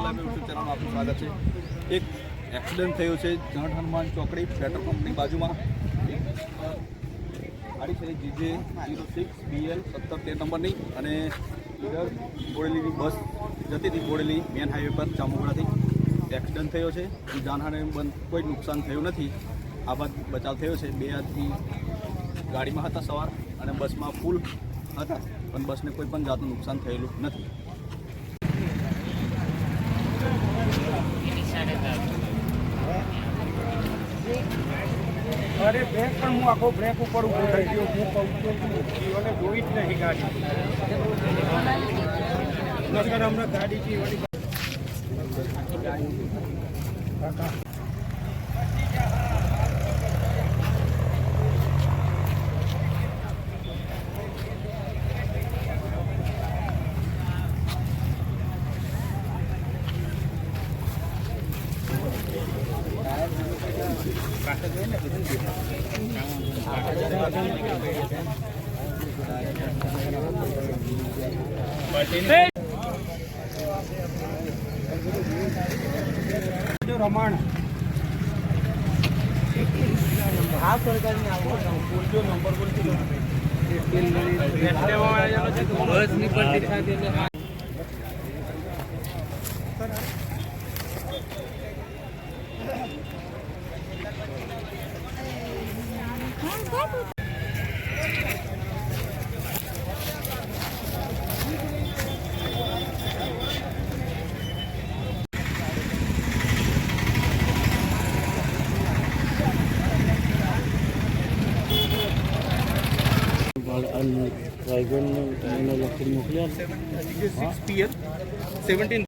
Live YouTube ચેનલમાં આપનું સ્વાગત છે। એક એક્સિડન્ટ થયો છે જણ હનુમાન ચોકડી પેટ્રોલ પંપની બાજુમાં। ગાડી છે GJ 06BL 1713 નંબરની અને ઇધર બોડેલીની બસ જતી હતી બોડેલી મેન હાઈવે પર ચામુંડાથી એક્સિડન્ટ થયો છે। જાનહાનિ કોઈ નુકસાન થયું નથી। આબાદ બચાવ થયો છે। બે આદમી ગાડીમાં હતા સવાર અને બસમાં ફૂલ હતા પણ બસને કોઈ પણ જાતનું નુકસાન થયેલું નથી। अरे ब्रेक पर हूँ आखो ब्रेक ऊपर उभो થઈ ગયો હું કહું તો જીવને જોઈ જ નહીં ગાડી નકર હમણાં ગાડી જીવની કાકા રમણ હા સરકારની આવો બોલજો નંબર બોલજો બસ ની પર દેખા દે રાયગઢ મોકલ્યા 6PL 17